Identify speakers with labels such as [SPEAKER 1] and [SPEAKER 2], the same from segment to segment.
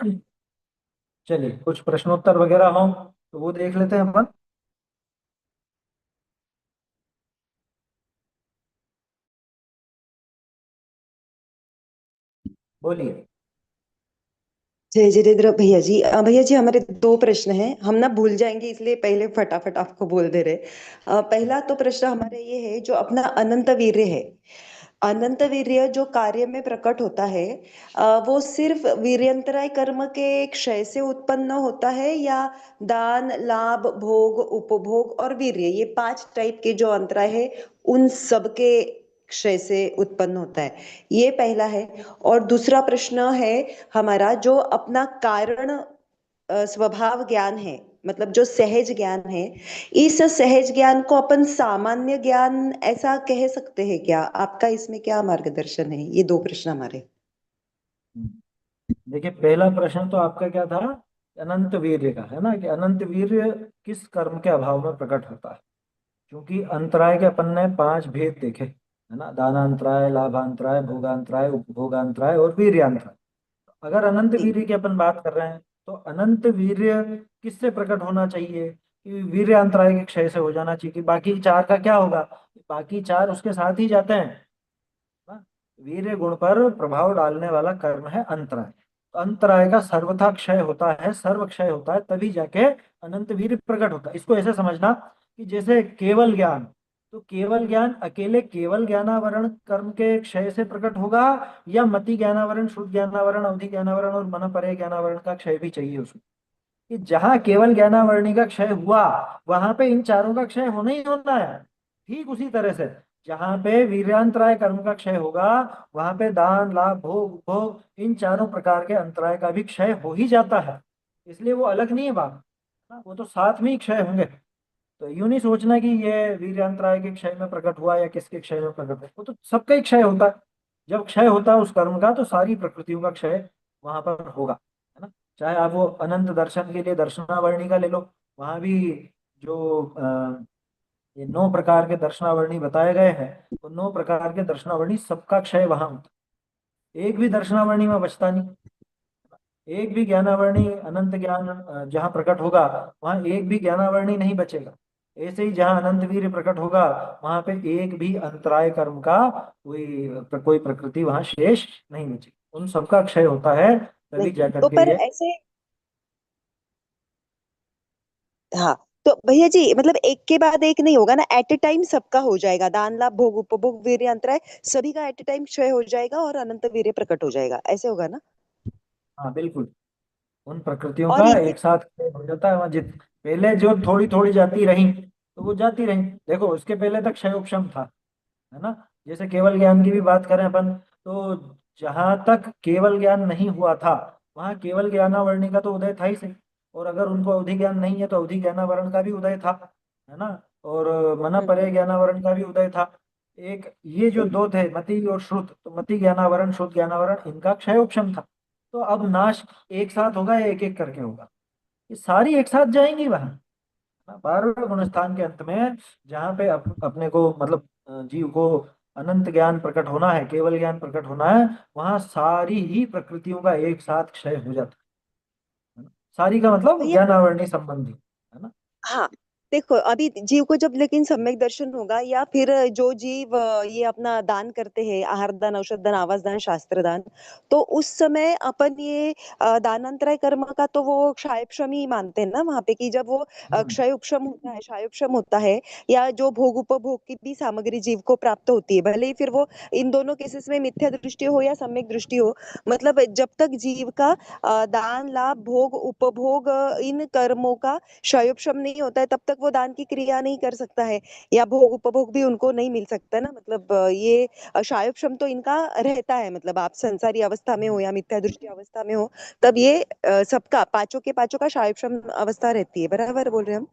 [SPEAKER 1] चलिए, कुछ प्रश्नोत्तर वगैरह हो तो वो देख लेते हैं अपन। बोलिए।
[SPEAKER 2] जय जितेंद्र भैया जी। भैया जी, हमारे दो प्रश्न हैं, हम ना भूल जाएंगे इसलिए पहले फटाफट आपको बोल दे रहे। पहला तो प्रश्न हमारा ये है, जो अपना अनंत वीर्य है, अनंत वीर्य जो कार्य में प्रकट होता है, वो सिर्फ वीर्यंतराय कर्म के क्षय से उत्पन्न होता है, या दान, लाभ, भोग, उपभोग और वीर्य, ये पांच टाइप के जो अंतराय है, उन सब के क्षय से उत्पन्न होता है? ये पहला है। और दूसरा प्रश्न है हमारा, जो अपना कारण स्वभाव ज्ञान है, मतलब जो सहज ज्ञान है, इस सहज ज्ञान को अपन सामान्य ज्ञान ऐसा कह सकते हैं क्या? आपका इसमें क्या मार्गदर्शन है? ये दो प्रश्न हमारे।
[SPEAKER 1] देखिए, पहला प्रश्न तो आपका क्या था? अनंत वीर्य का है ना, कि अनंत वीर्य किस कर्म के अभाव में प्रकट होता है। क्योंकि अंतराय के अपन ने पांच भेद देखे है ना, दानांतराय, लाभांतराय, भोगांतराय, उपभोगांतराय और वीर्यांतराय। अगर अनंत
[SPEAKER 2] जी।
[SPEAKER 1] वीर्य की अपन बात कर रहे हैं तो अनंत वीर्य किससे प्रकट होना चाहिए? कि वीर्यांतराय के क्षय से हो जाना चाहिए। कि बाकी चार का क्या होगा? बाकी चार उसके साथ ही जाते हैं ना। वीर्य गुण पर प्रभाव डालने वाला कर्म है अंतराय। तो अंतराय का सर्वथा क्षय होता है, सर्व क्षय होता है, तभी जाके अनंत वीर्य प्रकट होता है। इसको ऐसे समझना कि जैसे केवल ज्ञान, तो केवल ज्ञान अकेले केवल ज्ञानावरण कर्म के क्षय से प्रकट होगा, या मति ज्ञानावरण, शुद्ध ज्ञानावरण, अवधि ज्ञानावरण और मन परे ज्ञानावरण का क्षय भी चाहिए उसको। कि जहां केवल ज्ञानावरणी का क्षय हुआ, वहां पे इन चारों का क्षय होना ही होना है। ठीक उसी तरह से जहां पे वीर्यांतराय कर्म का क्षय होगा, वहां पे दान, लाभ, भोग, उपभोग, इन चारों प्रकार के अंतराय का भी क्षय हो ही जाता है। इसलिए वो अलग नहीं है बात ना, वो तो साथ में ही क्षय होंगे। तो यूं नहीं सोचना कि ये वीर्यांतराय के क्षय में प्रकट हुआ या किसके क्षय में प्रकट हुआ, वो तो सबका ही क्षय होता है। जब क्षय होता है उस कर्म का, तो सारी प्रकृतियों का क्षय वहां पर होगा, है ना। चाहे आप वो अनंत दर्शन के लिए दर्शनावरणी का ले लो, वहां भी जो ये नौ प्रकार के दर्शनावरणी बताए गए हैं, वो नौ प्रकार के दर्शनावरणी सबका क्षय वहां होता है। एक भी दर्शनावरणी में बचता नहीं। एक भी ज्ञानावरणी अनंत ज्ञान जहाँ प्रकट होगा, वहां एक भी ज्ञानावरणी नहीं बचेगा। ऐसे ही जहाँ अनंत वीर्य प्रकट होगा, वहां पे एक भी अंतराय कर्म का कोई प्रकृति वहां शेष नहीं बचेगी। उन सबका क्षय होता है, तभी
[SPEAKER 2] नहीं
[SPEAKER 1] जाकर
[SPEAKER 2] तो
[SPEAKER 1] के
[SPEAKER 2] पर
[SPEAKER 1] ये।
[SPEAKER 2] ऐसे, हाँ, तो भैया जी मतलब एक के बाद एक नहीं होगा ना, एट ए टाइम सबका हो जाएगा, दान, लाभ, भोग, उपभोग, वीर्य, अंतराय, सभी का एट ए टाइम क्षय हो जाएगा और अनंत वीर्य प्रकट हो जाएगा, ऐसे होगा ना?
[SPEAKER 1] हाँ बिल्कुल, उन प्रकृतियों
[SPEAKER 2] और
[SPEAKER 1] का
[SPEAKER 2] इसी।
[SPEAKER 1] एक साथ हो जाता है। वहाँ जित पहले जो थोड़ी थोड़ी जाती रही, तो वो जाती रही। देखो, उसके पहले तक क्षयोपशम था, है ना। जैसे केवल ज्ञान की भी बात करें अपन, तो जहां तक केवल ज्ञान नहीं हुआ था, वहां केवल ज्ञानावरणी का तो उदय था ही सही। और अगर उनको अवधि ज्ञान नहीं है तो अवधि ज्ञानावरण का भी उदय था, है ना। और मना परे
[SPEAKER 2] हम्म।
[SPEAKER 1] ज्ञानावरण का भी उदय था। एक ये जो दो थे, मति और श्रुत, तो मति ज्ञानावरण, श्रुत ज्ञानावरण, इनका क्षयोपशम था। तो अब नाश एक साथ होगा या एक एक करके होगा? ये सारी एक साथ जाएंगी वहां, ना। 12वें गुणस्थान के अंत में जहाँ पे अपने को मतलब जीव को अनंत ज्ञान प्रकट होना है, केवल ज्ञान प्रकट होना है, वहां सारी ही प्रकृतियों का एक साथ क्षय हो जाता है ना। सारी का मतलब
[SPEAKER 2] भैया।
[SPEAKER 1] ज्ञानावरणी संबंधी, है ना।
[SPEAKER 2] हाँ, देखो अभी जीव को जब लेकिन सम्यक दर्शन होगा, या फिर जो जीव ये अपना दान करते हैं, आहार दान, औषध दान, आवास दान, शास्त्र दान, तो उस समय अपन ये दानांतराय कर्म का तो वो क्षायक्षम ही मानते हैं ना वहां पे, कि जब वो
[SPEAKER 1] हम्म।
[SPEAKER 2] क्षय उपशम होता है, क्षयोपशम होता है, या जो भोग उपभोग की भी सामग्री जीव को प्राप्त होती है, भले ही फिर वो इन दोनों केसेस में मिथ्या दृष्टि हो या सम्यक दृष्टि हो, मतलब जब तक जीव का दान, लाभ, भोग, उपभोग, इन कर्मों का क्षयोपशम नहीं होता है, तब तक वो दान की क्रिया नहीं कर सकता है, या भोग उपभोग भी उनको नहीं मिल सकता है ना। मतलब ये क्षयोपशम तो इनका रहता है, मतलब आप संसारी अवस्था में हो या मिथ्या दृष्टि अवस्था में हो, तब ये सबका पांचों के पांचों का क्षयोपशम अवस्था रहती है, बराबर बोल रहे हैं हम?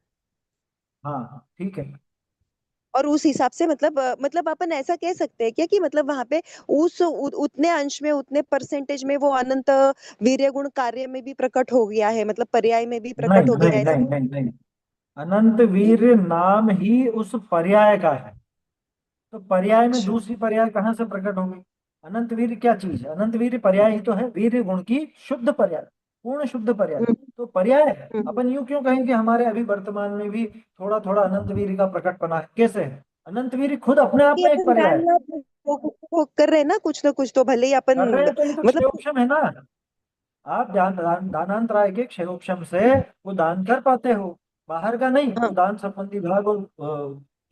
[SPEAKER 1] हाँ हाँ, ठीक है।
[SPEAKER 2] और उस हिसाब से मतलब मतलब अपन ऐसा कह सकते हैं क्या, कि मतलब वहां पे उतने अंश में, उतने परसेंटेज में वो अनंत वीर्य गुण कार्य में भी प्रकट हो गया है, मतलब पर्याय में भी प्रकट
[SPEAKER 1] नहीं
[SPEAKER 2] हो गया
[SPEAKER 1] नहीं
[SPEAKER 2] है, ऐसा
[SPEAKER 1] नहीं
[SPEAKER 2] बोल
[SPEAKER 1] नहीं नहीं, अनंत
[SPEAKER 2] नहीं?
[SPEAKER 1] वीर नाम ही उस पर्याय का है। तो पर्याय में
[SPEAKER 2] अच्छा।
[SPEAKER 1] दूसरी पर्याय कहाँ से प्रकट होगी? अनंत वीर क्या चीज है? अनंत वीर पर्याय ही तो है, वीर गुण की शुद्ध पर्याय। पूर्ण शुद्ध पर्याय।
[SPEAKER 2] हम्म,
[SPEAKER 1] तो पर्याय है,
[SPEAKER 2] हम्म।
[SPEAKER 1] अपन यूं क्यों कहें कि हमारे अभी वर्तमान में भी थोड़ा थोड़ा अनंत वीर्य का प्रकटपना है? कैसे है? अनंत वीर्य खुद अपने आप
[SPEAKER 2] कि
[SPEAKER 1] में एक
[SPEAKER 2] अपन
[SPEAKER 1] पर्याय
[SPEAKER 2] दान
[SPEAKER 1] है।
[SPEAKER 2] वो कर रहे हैं ना कुछ तो भले ही अपन
[SPEAKER 1] कर रहे हैं तो ये तो
[SPEAKER 2] मतलब।
[SPEAKER 1] क्षयोक्षम है ना। आप दानांतराय के क्षयोक्षम से वो दान कर पाते हो, बाहर का नहीं। वो
[SPEAKER 2] हाँ।
[SPEAKER 1] दान संबंधी भाग और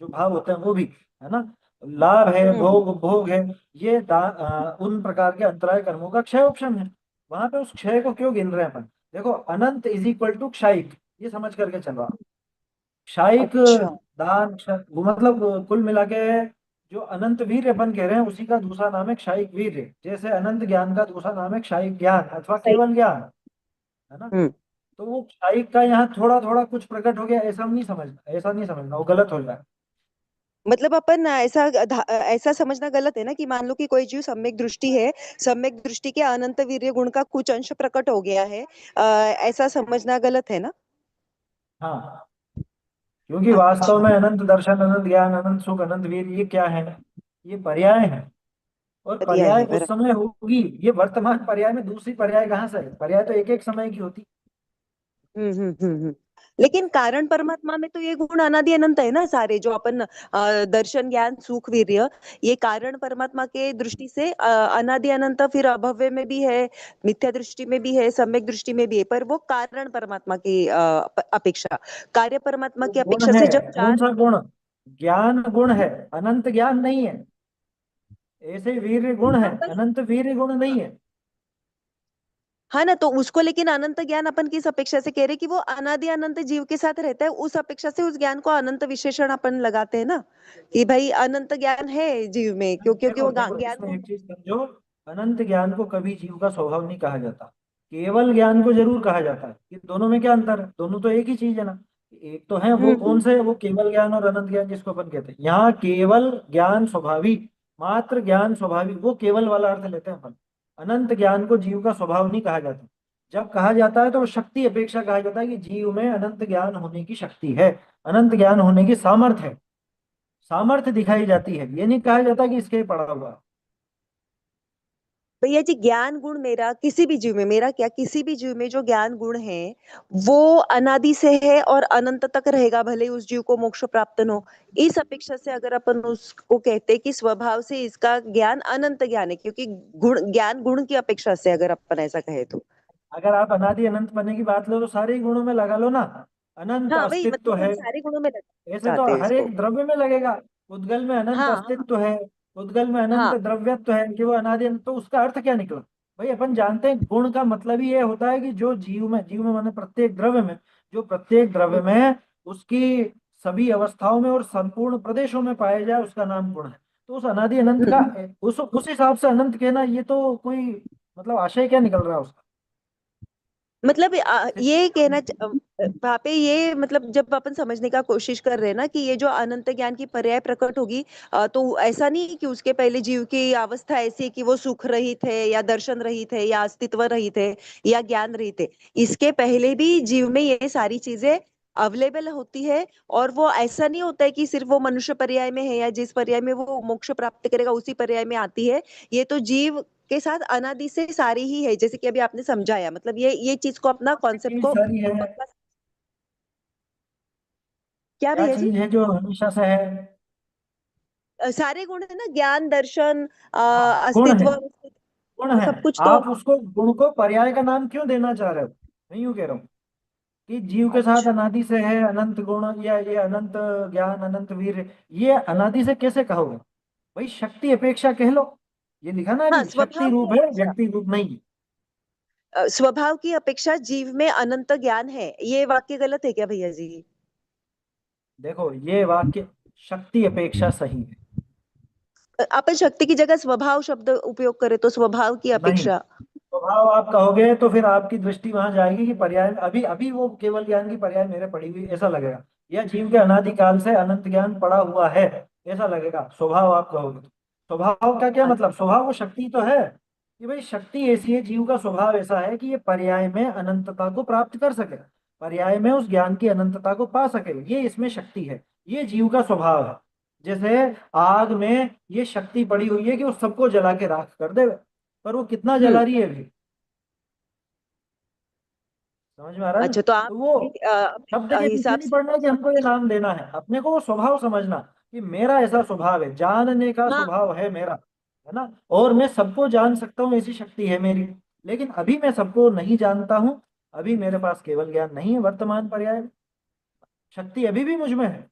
[SPEAKER 1] जो भाव होते हैं वो भी, है ना। लाभ है,
[SPEAKER 2] हम्म।
[SPEAKER 1] भोग भोग है, ये उन प्रकार के अंतराय कर्मों का क्षयोक्षम है। वहां पे उस क्षय को क्यों गिन रहे हैं अपन? देखो, अनंत इज इक्वल टू क्षयिक, ये समझ करके चलो। क्षयिक,
[SPEAKER 2] अच्छा।
[SPEAKER 1] दान वो मतलब कुल मिला के जो अनंत वीर्य अपन कह रहे हैं उसी का दूसरा नाम है क्षयिक वीर्य। जैसे अनंत ज्ञान का दूसरा नाम है क्षयिक ज्ञान अथवा
[SPEAKER 2] सही।
[SPEAKER 1] केवल ज्ञान, है ना।
[SPEAKER 2] हम्म।
[SPEAKER 1] तो वो क्षयिक का यहाँ थोड़ा थोड़ा कुछ प्रकट हो गया, ऐसा नहीं समझना, ऐसा नहीं समझना, वो गलत हो जाए।
[SPEAKER 2] मतलब अपन ऐसा समझना गलत है ना कि मान लो कि कोई जीव सम्यक दृष्टि है, सम्यक दृष्टि के अनंत वीर्य गुण का कुछ अंश प्रकट हो गया है, ऐसा समझना गलत है ना।
[SPEAKER 1] हाँ, क्योंकि वास्तव
[SPEAKER 2] अच्छा।
[SPEAKER 1] में अनंत दर्शन, अनंत ज्ञान, अनंत सुख, अनंत वीर, ये क्या है? ये पर्याय है। और
[SPEAKER 2] पर्याय
[SPEAKER 1] पर्याय
[SPEAKER 2] है
[SPEAKER 1] उस
[SPEAKER 2] बराबर।
[SPEAKER 1] समय होगी, ये वर्तमान पर्याय में दूसरी पर्याय कहाँ से है? पर्याय तो एक एक समय की होती।
[SPEAKER 2] लेकिन कारण परमात्मा में तो ये गुण अनादि अनंत है ना सारे, जो अपन दर्शन ज्ञान सुख वीर्य, ये कारण परमात्मा के दृष्टि से अनादि अनंत, फिर अभव्य में भी है, मिथ्या दृष्टि में भी है, सम्यक दृष्टि में भी है, पर वो कारण परमात्मा की अपेक्षा, कार्य परमात्मा
[SPEAKER 1] वो
[SPEAKER 2] की
[SPEAKER 1] गुण
[SPEAKER 2] अपेक्षा
[SPEAKER 1] है।
[SPEAKER 2] से जब
[SPEAKER 1] कौन
[SPEAKER 2] चार।
[SPEAKER 1] सा गुण? ज्ञान गुण है, अनंत ज्ञान नहीं है। ऐसे वीर गुण है,
[SPEAKER 2] हाँ भाई।
[SPEAKER 1] अनंत वीर गुण नहीं है।
[SPEAKER 2] हाँ ना, तो उसको लेकिन अनंत ज्ञान अपन किस अपेक्षा से कह रहे कि वो अनादि अनंत जीव के साथ रहता है, उस अपेक्षा से उस ज्ञान को अनंत विशेषण अपन लगाते हैं ना, कि भाई अनंत ज्ञान है जीव में, क्योंकि
[SPEAKER 1] देखो
[SPEAKER 2] वो
[SPEAKER 1] देखो,
[SPEAKER 2] ज्ञान
[SPEAKER 1] इसमें
[SPEAKER 2] गुण।
[SPEAKER 1] एक चीज समझो। अनंत ज्ञान को कभी जीव का स्वभाव नहीं कहा जाता। केवल ज्ञान को जरूर कहा जाता है। कि दोनों में क्या अंतर है? दोनों तो एक ही चीज है ना। एक तो है वो कौन
[SPEAKER 2] हम्म।
[SPEAKER 1] से, वो केवल ज्ञान और अनंत ज्ञान जिसको अपन कहते हैं। यहाँ केवल ज्ञान स्वाभाविक, मात्र ज्ञान स्वाभाविक, वो केवल वाला अर्थ लेते हैं अपन। अनंत ज्ञान को जीव का स्वभाव नहीं कहा जाता। जब कहा जाता है तो वो शक्ति अपेक्षा कहा जाता है कि जीव में अनंत ज्ञान होने की शक्ति है, अनंत ज्ञान होने की सामर्थ्य है। सामर्थ्य दिखाई जाती है, ये नहीं कहा जाता कि इसके पड़ा हुआ है।
[SPEAKER 2] भैया जी, ज्ञान गुण मेरा किसी भी जीव में, मेरा क्या किसी भी जीव में जो ज्ञान गुण है वो अनादि से है और अनंत तक रहेगा, भले ही उस जीव को मोक्ष प्राप्त न हो। इस अपेक्षा से अगर अपन उसको कहते हैं कि स्वभाव से इसका ज्ञान अनंत ज्ञान है, क्योंकि गुण ज्ञान गुण की अपेक्षा से अगर अपन ऐसा कहे तो।
[SPEAKER 1] अगर आप अनादि अनंत बनने की बात लो तो सारे ही गुणों में लगा लो ना। अनंत
[SPEAKER 2] हाँ वही,
[SPEAKER 1] अस्तित्व
[SPEAKER 2] मतलब हम
[SPEAKER 1] है,
[SPEAKER 2] सारे गुणों में
[SPEAKER 1] ऐसे तो
[SPEAKER 2] चाहते हैं
[SPEAKER 1] हर
[SPEAKER 2] इसको।
[SPEAKER 1] एक द्रव्य में लगेगा। उद्गल में अनंत
[SPEAKER 2] हाँ हाँ
[SPEAKER 1] अस्तित्व है, उद्गल में अनंत
[SPEAKER 2] हाँ।
[SPEAKER 1] द्रव्यत्व है, कि वो अनादि अनंत, तो उसका अर्थ क्या निकला? भाई अपन जानते हैं गुण का मतलब ही ये होता है कि जो जीव में, जीव में माने प्रत्येक द्रव्य में, जो प्रत्येक द्रव्य
[SPEAKER 2] हम्म।
[SPEAKER 1] में उसकी सभी अवस्थाओं में और संपूर्ण प्रदेशों में पाया जाए, उसका नाम गुण है। तो उस अनादि अनंत का,
[SPEAKER 2] हम्म।
[SPEAKER 1] उस हिसाब से अनंत कहना, ये तो कोई मतलब आशय क्या निकल रहा है उसका?
[SPEAKER 2] मतलब वहाँ पे ये मतलब जब अपन समझने का कोशिश कर रहे हैं ना कि ये जो अनंत ज्ञान की पर्याय प्रकट होगी, तो ऐसा नहीं कि उसके पहले जीव की अवस्था ऐसी है कि वो सुख रहित है या दर्शन रहित है या अस्तित्व रहित है या ज्ञान रहित है। इसके पहले भी जीव में ये सारी चीजें अवेलेबल होती है, और वो ऐसा नहीं होता है कि सिर्फ वो मनुष्य पर्याय में है या जिस पर्याय में वो मोक्ष प्राप्त करेगा उसी पर्याय में आती है। ये तो जीव के साथ अनादि से सारी ही है, जैसे कि अभी आपने समझाया, मतलब ये चीज को अपना
[SPEAKER 1] कौन सी
[SPEAKER 2] कॉन्सेप्ट
[SPEAKER 1] चीज
[SPEAKER 2] को
[SPEAKER 1] सारी है?
[SPEAKER 2] पक्का। क्या
[SPEAKER 1] क्या
[SPEAKER 2] भैया जी?
[SPEAKER 1] चीज है जो हमेशा से है?
[SPEAKER 2] सारे गुण है ना, ज्ञान दर्शन
[SPEAKER 1] हाँ, गुण है।
[SPEAKER 2] अस्तित्व,
[SPEAKER 1] गुण है।
[SPEAKER 2] सब कुछ तो।
[SPEAKER 1] आप उसको, गुण को पर्याय का नाम क्यों देना चाह रहे हो? मैं यूं कह रहा हूँ कि जीव के साथ
[SPEAKER 2] अच्छा।
[SPEAKER 1] अनादि से है अनंत गुण, या ये अनंत ज्ञान, अनंत वीर, ये अनादि से कैसे कहोगे? भाई शक्ति अपेक्षा कह लो। ये लिखा ना
[SPEAKER 2] हाँ,
[SPEAKER 1] अभी, शक्ति
[SPEAKER 2] स्वभाव की
[SPEAKER 1] रूप है,
[SPEAKER 2] अपेक्षा,
[SPEAKER 1] व्यक्ति रूप नहीं है।
[SPEAKER 2] स्वभाव की अपेक्षा जीव में अनंत ज्ञान है, ये वाक्य गलत है क्या भैया जी?
[SPEAKER 1] देखो ये वाक्य शक्ति अपेक्षा सही है।
[SPEAKER 2] अपन शक्ति की जगह स्वभाव शब्द उपयोग करें तो स्वभाव की
[SPEAKER 1] नहीं,
[SPEAKER 2] अपेक्षा।
[SPEAKER 1] स्वभाव आप कहोगे तो फिर आपकी दृष्टि वहां जाएगी कि पर्याय में, अभी अभी वो केवल ज्ञान की पर्याय मेरे पड़ी हुई ऐसा लगेगा, या जीव के अनादिकाल से अनंत ज्ञान पड़ा हुआ है ऐसा लगेगा। स्वभाव आप कहोगे तो स्वभाव का क्या मतलब? स्वभाव वो शक्ति तो है, कि भाई शक्ति ऐसी है, जीव का स्वभाव ऐसा है कि ये पर्याय में अनंतता को प्राप्त कर सके, पर्याय में उस ज्ञान की अनंतता को पा सके, ये इसमें शक्ति है। ये जीव का स्वभाव है। जैसे आग में ये शक्ति पड़ी हुई है कि वो सबको जला के राख कर दे, पर वो कितना
[SPEAKER 2] हम्म।
[SPEAKER 1] जला रही है अभी? समझ में आ रहा है ना?
[SPEAKER 2] अच्छा, तो आप
[SPEAKER 1] तो वो शब्द
[SPEAKER 2] अपने
[SPEAKER 1] के पीछे
[SPEAKER 2] हिसाब
[SPEAKER 1] नहीं
[SPEAKER 2] से।
[SPEAKER 1] पड़ना कि हमको ये नाम देना है, अपने को वो स्वभाव समझना कि मेरा ऐसा स्वभाव है, जानने का
[SPEAKER 2] हाँ
[SPEAKER 1] स्वभाव है मेरा, है ना। और मैं सबको जान सकता हूँ, ऐसी शक्ति है मेरी। लेकिन अभी मैं सबको नहीं जानता हूँ, अभी मेरे पास केवल ज्ञान नहीं है, वर्तमान पर्याय में। शक्ति अभी भी मुझ में है।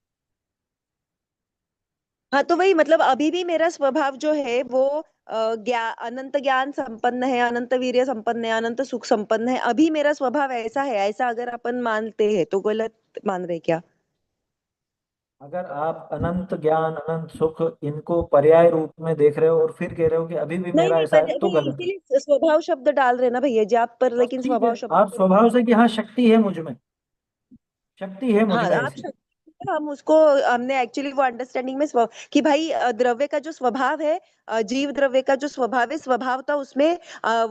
[SPEAKER 2] हाँ, तो वही मतलब अभी भी मेरा स्वभाव जो है वो ज्ञान, अनंत ज्ञान संपन्न है, अनंत वीर्य संपन्न है, अनंत सुख संपन्न है। अभी मेरा स्वभाव ऐसा है, ऐसा अगर अपन मानते हैं तो गलत मान रहे क्या?
[SPEAKER 1] अगर आप अनंत ज्ञान अनंत सुख इनको पर्याय रूप में देख रहे हो और फिर कह रहे हो कि अभी भी
[SPEAKER 2] नहीं
[SPEAKER 1] मेरा
[SPEAKER 2] नहीं,
[SPEAKER 1] ऐसा है, तो
[SPEAKER 2] वही
[SPEAKER 1] गलत है।
[SPEAKER 2] इसीलिए स्वभाव शब्द डाल रहे ना भैया जी आप, पर
[SPEAKER 1] बस
[SPEAKER 2] लेकिन
[SPEAKER 1] ठीक है,
[SPEAKER 2] स्वभाव शब्द
[SPEAKER 1] आप
[SPEAKER 2] को।
[SPEAKER 1] स्वभाव से कि हाँ शक्ति है मुझ में, शक्ति है मुझ
[SPEAKER 2] हाँ,
[SPEAKER 1] में
[SPEAKER 2] आप
[SPEAKER 1] ऐसी।
[SPEAKER 2] हम उसको हमने एक्चुअली वो अंडरस्टैंडिंग में कि भाई द्रव्य का जो स्वभाव है, जीव द्रव्य का जो स्वभाव है, स्वभावता उसमें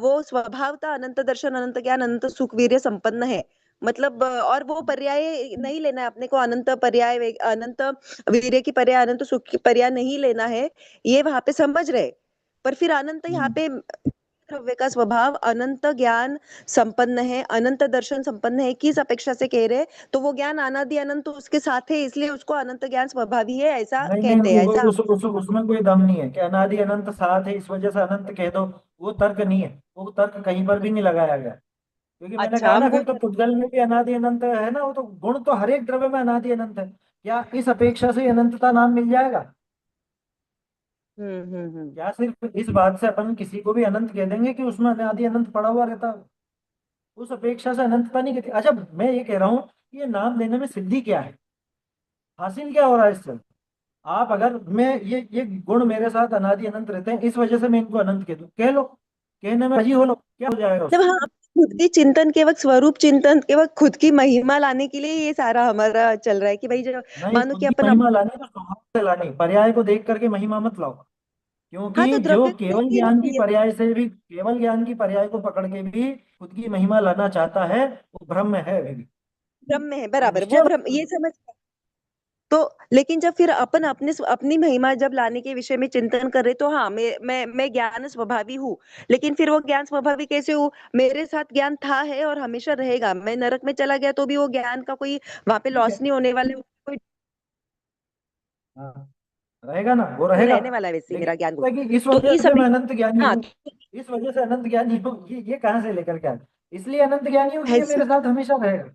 [SPEAKER 2] वो स्वभावता अनंत दर्शन, अनंत ज्ञान, अनंत सुख वीर्य संपन्न है। मतलब और वो पर्याय नहीं लेना है अपने को, अनंत पर्याय अनंत वीर्य की पर्याय, अनंत सुख की पर्याय नहीं लेना है। ये वहां पे समझ रहे। पर फिर अनंत यहाँ
[SPEAKER 1] हम्म।
[SPEAKER 2] पे द्रव्य का स्वभाव अनंत ज्ञान संपन्न है, अनंत दर्शन संपन्न है, किस अपेक्षा से कह रहे? तो वो ज्ञान अनादि अनंत तो उसके साथ है, इसलिए उसको अनंत ज्ञान स्वभावी है, ऐसा
[SPEAKER 1] नहीं नहीं,
[SPEAKER 2] कहते हैं ऐसा।
[SPEAKER 1] उसमें कोई दम नहीं है कि अनादि अनंत साथ है इस वजह से अनंत कह दो। वो तर्क नहीं है, वो तर्क कहीं पर भी नहीं लगाया गया। क्योंकि मैंने
[SPEAKER 2] अच्छा,
[SPEAKER 1] कहा
[SPEAKER 2] हम
[SPEAKER 1] ना,
[SPEAKER 2] वो।
[SPEAKER 1] फिर तो पुद्गल में भी अनादि अनंत है ना, वो तो गुण तो हर एक द्रव्य में अनादि अनंत है। क्या इस अपेक्षा से अनंतता नाम मिल जाएगा?
[SPEAKER 2] हम्म।
[SPEAKER 1] क्या सिर्फ इस बात से अपन किसी को भी अनंत कह देंगे कि उसमें अनादि अनंत पड़ा हुआ रहता है? उस अपेक्षा से अनंतता नहीं कहती। अच्छा, मैं ये कह रहा हूँ कि ये नाम देने में सिद्धि क्या है, हासिल क्या हो रहा है इससे? आप अगर मैं ये गुण मेरे साथ अनादि अनंत रहते हैं, इस वजह से मैं इनको अनंत कह दूं, कह लो, कहने में राजी हो लो, क्या हो जाएगा
[SPEAKER 2] जब
[SPEAKER 1] उससे?
[SPEAKER 2] हाँ, खुद की चिंतन के वक्त, स्वरूप चिंतन के वक्त खुद की महिमा लाने के लिए ये सारा हमारा चल रहा है कि भाई जो
[SPEAKER 1] नहीं,
[SPEAKER 2] मानो
[SPEAKER 1] खुद
[SPEAKER 2] कि
[SPEAKER 1] की
[SPEAKER 2] अपन
[SPEAKER 1] महिमा लानी तो स्वभाव से लानी, पर्याय को देख करके महिमा मत लाओ।
[SPEAKER 2] हाँ, तो
[SPEAKER 1] क्योंकि जो
[SPEAKER 2] द्रव्य को
[SPEAKER 1] केवल
[SPEAKER 2] देख के ना
[SPEAKER 1] ज्ञान की
[SPEAKER 2] भैया,
[SPEAKER 1] पर्याय से भी, केवल ज्ञान की पर्याय को पकड़ के भी खुद की महिमा लाना चाहता है, वो भ्रम में है अभी भी।
[SPEAKER 2] भ्रम में है,
[SPEAKER 1] वो
[SPEAKER 2] बराबर वो
[SPEAKER 1] निश्चय
[SPEAKER 2] भ्रम,
[SPEAKER 1] मत
[SPEAKER 2] ये समझ। तो लेकिन जब फिर अपन अपनी महिमा जब लाने के विषय में चिंतन कर रहे, तो हाँ, मैं ज्ञान स्वभावी हूँ। लेकिन फिर वो ज्ञान स्वभावी कैसे हूँ? मेरे साथ ज्ञान था, है और हमेशा रहेगा। मैं नरक में चला गया तो भी वो ज्ञान का कोई वहां पे
[SPEAKER 1] ठीक है।
[SPEAKER 2] लॉस नहीं होने वाले, कोई
[SPEAKER 1] हाँ, रहेगा ना, वो
[SPEAKER 2] तो
[SPEAKER 1] रहेगा।
[SPEAKER 2] रहने वाला है वैसे ही
[SPEAKER 1] लेकिन
[SPEAKER 2] मेरा ज्ञान को।
[SPEAKER 1] पता है कि इस
[SPEAKER 2] तो
[SPEAKER 1] वजह
[SPEAKER 2] इस
[SPEAKER 1] से
[SPEAKER 2] अभी।
[SPEAKER 1] मैं अनंत ज्ञानी
[SPEAKER 2] हाँ,
[SPEAKER 1] हूँ, इस वजह से अनंत ज्ञानी हूँ, ये कहाँ से लेकर के आए? इसलिए अनंत ज्ञानी हूँ कि ये
[SPEAKER 2] ऐसे।
[SPEAKER 1] मेरे साथ हमेशा रहेगा।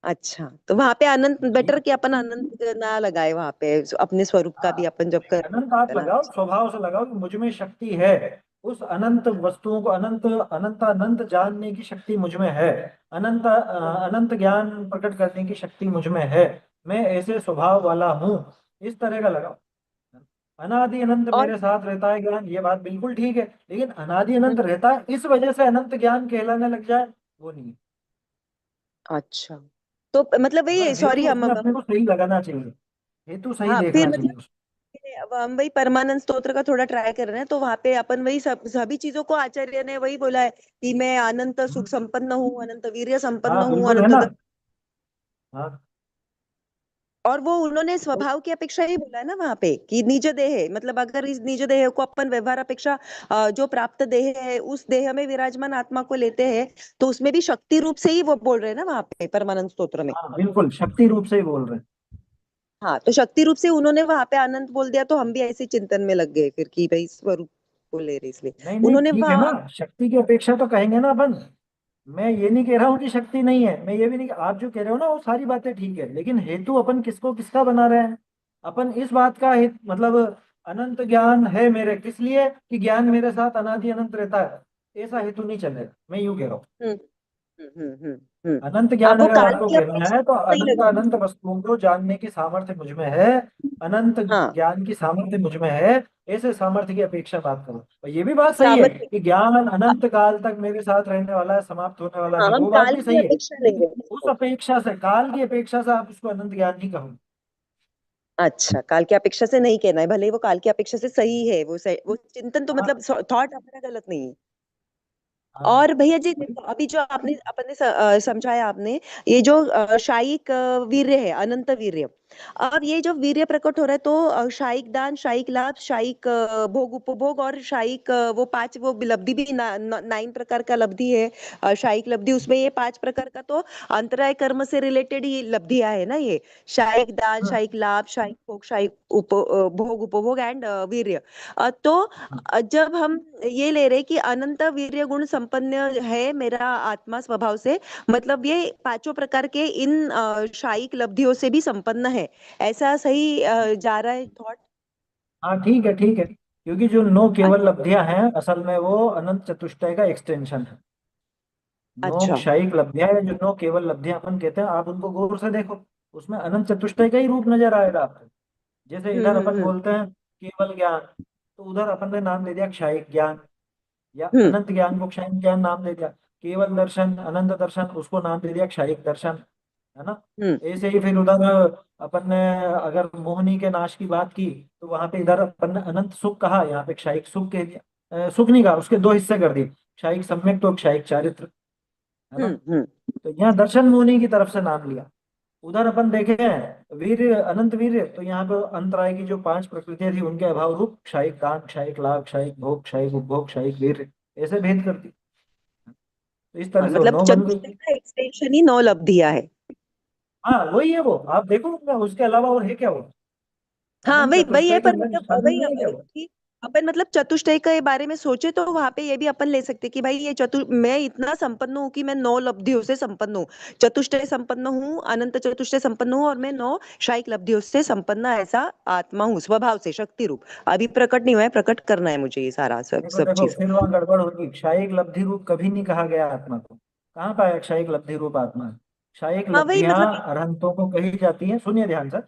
[SPEAKER 2] अच्छा, तो वहां पे अनंत
[SPEAKER 1] ये
[SPEAKER 2] बेटर कि अपन अनंत ना लगाए वहां पे, अपने स्वरूप का
[SPEAKER 1] हाँ,
[SPEAKER 2] भी अपन जब कर
[SPEAKER 1] अनंत आप
[SPEAKER 2] है ना।
[SPEAKER 1] लगाओ, स्वभाव से लगाओ कि मुझ में शक्ति है। उस अनंत वस्तुओं को अनंत अनंत अनंत जानने की शक्ति मुझ में है। अनंत अनंत ज्ञान प्रकट करने की शक्ति मुझ में है। मैं ऐसे स्वभाव वाला हूँ, इस तरह का लगाओ। अनादि अनंत
[SPEAKER 2] और
[SPEAKER 1] मेरे साथ रहता है ज्ञान, ये बात बिल्कुल ठीक है, लेकिन अनादि अनंत रहता है इस वजह से अनंत ज्ञान कहलाने लग जाए, वो नहीं है।
[SPEAKER 2] अच्छा, तो मतलब वही
[SPEAKER 1] मतलब
[SPEAKER 2] सॉरी
[SPEAKER 1] हेतु
[SPEAKER 2] हम
[SPEAKER 1] उसमें अपने को सही लगाना चाहिए, हेतु सही
[SPEAKER 2] हाँ, फिर
[SPEAKER 1] देखना चाहिए
[SPEAKER 2] मतलब
[SPEAKER 1] उसको।
[SPEAKER 2] अब हम वही परमानंद स्तोत्र का थोड़ा ट्राई कर रहे हैं, तो वहां पे अपन वही सभी चीजों को आचार्य ने वही बोला है कि मैं अनंत सुख संपन्न हूँ, अनंत वीर्य संपन्न
[SPEAKER 1] हाँ
[SPEAKER 2] हूँ,
[SPEAKER 1] बिल्कुल है
[SPEAKER 2] अनंत
[SPEAKER 1] ना। हाँ
[SPEAKER 2] और वो उन्होंने स्वभाव की अपेक्षा ही बोला है ना वहां पे कि निज देह है। मतलब अगर इस निज देह को अपन व्यवहार अपेक्षा जो प्राप्त देह है उस देह में विराजमान आत्मा को लेते हैं, तो उसमें भी शक्ति रूप से ही वो बोल रहे हैं ना वहां पे परमानंद स्तोत्र में।
[SPEAKER 1] हाँ बिल्कुल, शक्ति रूप से ही बोल रहे हैं।
[SPEAKER 2] हाँ, तो शक्ति रूप से उन्होंने वहां पे आनंद बोल दिया, तो हम भी ऐसे चिंतन में लग गए फिर कि भाई स्वरूप को ले रहे इसलिए
[SPEAKER 1] नहीं नहीं,
[SPEAKER 2] उन्होंने
[SPEAKER 1] ठीक है ना,
[SPEAKER 2] वहां।
[SPEAKER 1] शक्ति की अपेक्षा तो कहेंगे ना अपन। मैं ये नहीं कह रहा हूँ कि शक्ति नहीं है, मैं ये भी नहीं, आप जो कह रहे हो ना वो सारी बातें ठीक है, लेकिन हेतु अपन किसको किसका बना रहे हैं? अपन इस बात का मतलब अनंत ज्ञान है मेरे, किस लिए कि ज्ञान मेरे साथ अनादि अनंत रहता है, ऐसा हेतु नहीं चलेगा, मैं यूं कह रहा हूँ।
[SPEAKER 2] हम्म हम्म।
[SPEAKER 1] अनंत ज्ञान
[SPEAKER 2] आप वो
[SPEAKER 1] अगर
[SPEAKER 2] काल
[SPEAKER 1] आपको
[SPEAKER 2] की
[SPEAKER 1] कहना
[SPEAKER 2] अपेक्षा
[SPEAKER 1] है, तो
[SPEAKER 2] नहीं
[SPEAKER 1] अनंत
[SPEAKER 2] लगा।
[SPEAKER 1] अनंत वस्तुओं को जानने की सामर्थ्य मुझ में है, अनंत
[SPEAKER 2] हाँ,
[SPEAKER 1] ज्ञान की सामर्थ्य मुझ में है, ऐसे सामर्थ्य की अपेक्षा बात करो। और ये भी बात सही है
[SPEAKER 2] सामर्थ्य।
[SPEAKER 1] कि ज्ञान अनंत काल तक मेरे साथ रहने वाला है, समाप्त होने वाला
[SPEAKER 2] हाँ,
[SPEAKER 1] नहीं,
[SPEAKER 2] हम
[SPEAKER 1] वो बात
[SPEAKER 2] काल
[SPEAKER 1] भी
[SPEAKER 2] की
[SPEAKER 1] सही है।
[SPEAKER 2] अपेक्षा नहीं
[SPEAKER 1] लेकिन
[SPEAKER 2] है
[SPEAKER 1] उस
[SPEAKER 2] उसको।
[SPEAKER 1] अपेक्षा से, काल की अपेक्षा से आप उसको अनंत ज्ञान नहीं कहोगे।
[SPEAKER 2] अच्छा, काल की अपेक्षा से नहीं कहना है, भले ही वो काल की अपेक्षा से सही है, वो चिंतन तो
[SPEAKER 1] हाँ
[SPEAKER 2] मतलब थॉट हमारा गलत नहीं है।
[SPEAKER 1] हाँ
[SPEAKER 2] और भैया जी देखो, अभी जो आपने समझाया आपने, ये जो शायिक वीर्य है, अनंत वीर्य, अब ये जो वीर्य प्रकट हो रहा है तो शायिक दान, शायिक लाभ, शायिक भोग उपभोग और शायिक वो पांच वो लब्धि भी 9 प्रकार का लब्धि है। शायिक लब्धि उसमें ये 5 प्रकार का तो अंतराय कर्म से रिलेटेड ही लब्धियां है ना ये। शायिक दान,
[SPEAKER 1] हाँ
[SPEAKER 2] शायिक लाभ, शायिक भोग, शायिक भोग उपभोग एंड वीर्य। तो
[SPEAKER 1] हाँ
[SPEAKER 2] जब हम ये ले रहे कि अनंत वीर्य गुण संपन्न है मेरा आत्मा स्वभाव से, मतलब ये पांचों प्रकार के इन शायिक लब्धियों से भी संपन्न है, ऐसा सही जा रहा है थॉट?
[SPEAKER 1] हाँ, ठीक है ठीक है, क्योंकि जो नौ केवल लब्धियां हैं असल में वो अनंत चतुष्टय का एक्सटेंशन है। नौ
[SPEAKER 2] अच्छा।
[SPEAKER 1] क्षयिक लब्धियां या जो नौ केवल लब्धियां अपन कहते हैं, आप उनको गौर से देखो, उसमें अनंत चतुष्टय का ही रूप नजर आएगा आपको। जैसे इधर अपन
[SPEAKER 2] हम्म।
[SPEAKER 1] बोलते हैं केवल ज्ञान, तो उधर अपन ने नाम दे दिया क्षयिक ज्ञान, या
[SPEAKER 2] हम्म।
[SPEAKER 1] अनंत ज्ञान को क्षयिक ज्ञान नाम दे दिया। केवल दर्शन, अनंत दर्शन, उसको नाम दे दिया क्षयिक दर्शन, है ना।
[SPEAKER 2] हम्म।
[SPEAKER 1] ऐसे ही फिर उधर अपन ने अगर मोहिनी के नाश की बात की, तो वहां पे इधर अपन ने अनंत सुख कहा, यहाँ पे क्षयिक सुख कह दिया। सुख नहीं कहा, उसके दो हिस्से कर दिए, क्षयिक सम्यक तो क्षयिक चारित्र, है ना।
[SPEAKER 2] हम्म।
[SPEAKER 1] तो यहाँ दर्शन मुनि की तरफ से नाम लिया। उधर अपन देखे वीर, अनंत वीर, तो यहाँ पे अंतराय की जो पांच प्रकृतियां थी उनके अभाव रूप क्षयिक दान, क्षयिक लाभ, क्षयिक भोग, क्षयिक उपभोग, क्षयिक वीर, ऐसे भेद कर दी। तो इस तरह से वो
[SPEAKER 2] मतलब
[SPEAKER 1] नौ बन
[SPEAKER 2] चतुष्टय
[SPEAKER 1] गई।
[SPEAKER 2] का एक्सटेंशन ही 9 लब्धियां है।
[SPEAKER 1] हाँ वही है वो, आप देखो ना, उसके अलावा और है क्या वो,
[SPEAKER 2] हाँ
[SPEAKER 1] अनंत
[SPEAKER 2] वही वही है,
[SPEAKER 1] चतुष्टय के
[SPEAKER 2] पर
[SPEAKER 1] अंदर
[SPEAKER 2] मतलब
[SPEAKER 1] शामिल
[SPEAKER 2] वही
[SPEAKER 1] नहीं है क्या वो।
[SPEAKER 2] कि अपन मतलब चतुष्टय के बारे में सोचे तो वहां पे ये भी अपन ले सकते कि भाई ये मैं इतना संपन्न हूँ कि मैं 9 लब्धियों से संपन्न हूँ, चतुष्टय संपन्न हूँ, अनंत चतुष्टय संपन्न हूँ, और मैं 9 शायिक लब्धियों से संपन्न ऐसा आत्मा हूँ स्वभाव से, शक्ति रूप। अभी प्रकट नहीं हुआ है, प्रकट करना है मुझे ये सारा सब
[SPEAKER 1] देखो
[SPEAKER 2] सब
[SPEAKER 1] देखो,
[SPEAKER 2] चीज।
[SPEAKER 1] फिर वहां गड़बड़ होगी। क्षयिक लब्धि रूप कभी नहीं कहा गया आत्मा को, कहाँ पाया क्षयिक लब्धि रूप आत्मा। क्षयिक
[SPEAKER 2] हाँ वही
[SPEAKER 1] लब्धियां
[SPEAKER 2] मतलब।
[SPEAKER 1] अरहंतों को कही जाती हैं, सुनिए ध्यान से।